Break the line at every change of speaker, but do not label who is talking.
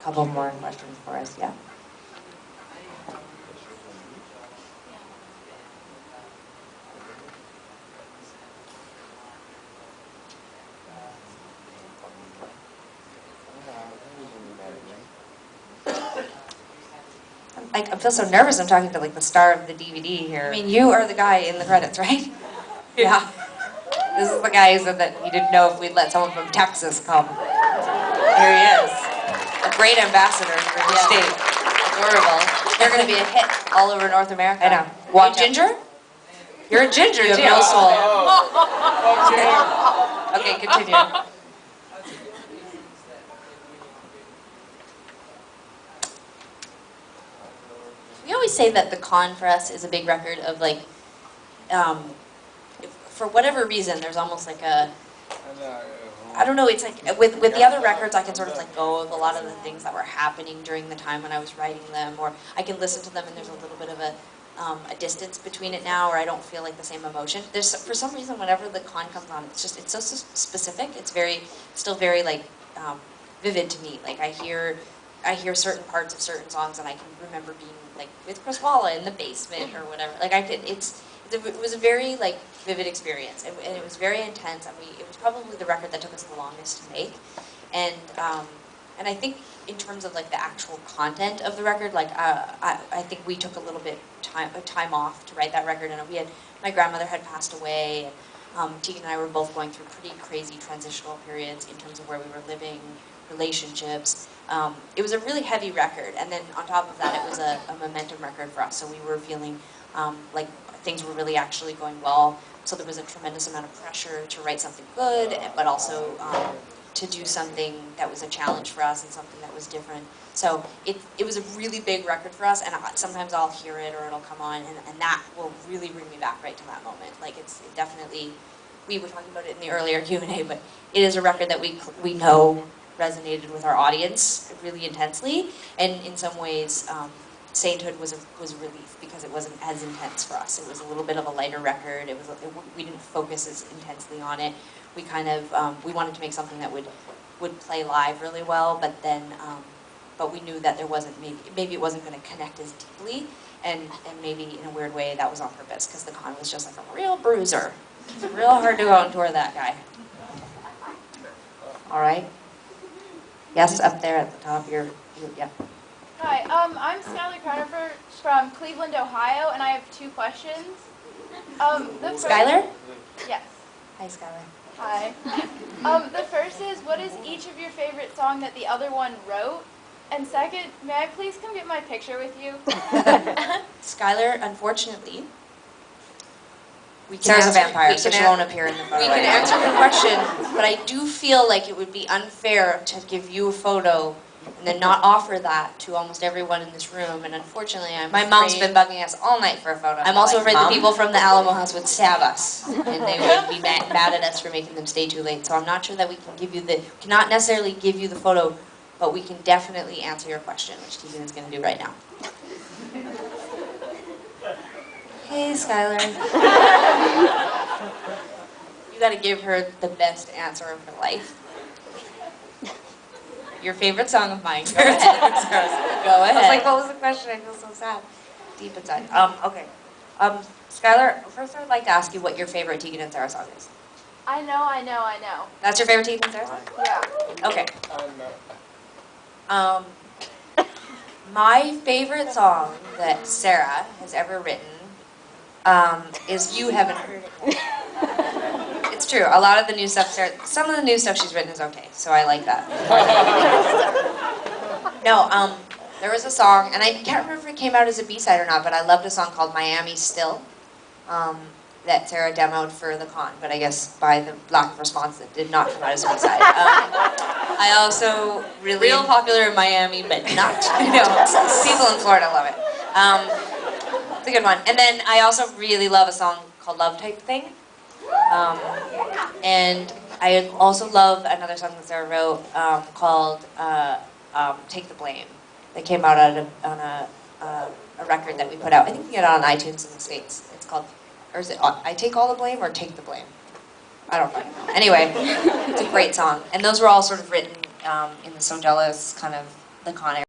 couple more questions for us, yeah? I feel so nervous. I'm talking to like the star of the DVD here. I mean, you are the guy in the credits, right? Yeah. This is the guy who said that he didn't know if we'd let someone from Texas come. Here he is. A great ambassador for the state. Adorable. They're going to be a hit all over North America. I know. Watch Ginger? You're a ginger, too. You have no soul. Okay, continue. We always say that the Con for us is a big record of like, for whatever reason, there's almost like a, I don't know, it's like, with the other records, I can sort of let go of a lot of the things that were happening during the time when I was writing them, or I can listen to them and there's a little bit of a distance between it now, or I don't feel like the same emotion. There's, for some reason, whenever the Con comes on, it's so specific, it's still very like, vivid to me. Like I hear certain parts of certain songs and I can remember being like with Chris Walla in the basement or whatever. Like it was a very like vivid experience, and it was very intense, and it was probably the record that took us the longest to make. And I think in terms of like the actual content of the record, like I think we took a little bit time off to write that record, and my grandmother had passed away, and Tegan and I were both going through pretty crazy transitional periods in terms of where we were living, relationships. It was a really heavy record, and then on top of that, it was a momentum record for us. So we were feeling like things were really actually going well. So there was a tremendous amount of pressure to write something good, but also to do something that was a challenge for us and something that was different. So it was a really big record for us, and sometimes I'll hear it or it'll come on, and that will really bring me back right to that moment. Like it definitely, we were talking about it in the earlier Q&A, but it is a record that we know resonated with our audience really intensely, and in some ways, Sainthood was a relief because it wasn't as intense for us. It was a little bit of a lighter record. We didn't focus as intensely on it. We kind of we wanted to make something that would play live really well, but then but we knew that there wasn't maybe it wasn't going to connect as deeply, and maybe in a weird way that was on purpose because the Con was just like a real bruiser. It's real hard to go out and tour that guy. All right. Yes, up there at the top. Yeah.
Hi, I'm Skylar Carnifer from Cleveland, Ohio, and I have 2 questions.
Skylar?
Yes.
Hi, Skylar.
Hi. The first is, what is each of your favorite song that the other one wrote? And second, may I please come get my picture with you?
Skylar, unfortunately, Sarah's a vampire, so she won't appear in the photo. We can answer your question, but I do feel like it would be unfair to give you a photo and then not offer that to almost everyone in this room. And unfortunately, my mom's been bugging us all night for a photo. I'm also afraid the people from the Alamo House would stab us, and they would be mad at us for making them stay too late. So I'm not sure that we can give you cannot necessarily give you the photo, but we can definitely answer your question, which Tegan is going to do right now. Hey, Skylar. You got to give her the best answer of her life. Your favorite song of mine. Go ahead. Go ahead. I was like, what was the question? I feel so sad. Deep inside. Okay. Skylar, first I would like to ask you what your favorite Tegan and Sara song is.
I know.
That's your favorite Tegan and Sara song?
Yeah.
Okay. My favorite song that Sara has ever written is You Haven't Heard It Yet. It's true. A lot of the new stuff, some of the new stuff she's written is okay, so I like that. No, there was a song, and I can't remember if it came out as a B-side or not, but I loved a song called Miami Still that Sara demoed for the Con, but I guess by the lack of response, it did not come out as a B-side. I also really... Real popular in Miami, but not. I know. People in Florida love it. It's a good one. And then I also really love a song called Love Type Thing. And I also love another song that Sara wrote called Take the Blame. That came out on a record that we put out. I think we get it on iTunes in the States. It's called, or is it I Take All the Blame or Take the Blame? I don't fucking know. Anyway, it's a great song. And those were all sort of written in the So Jealous kind of the Con Air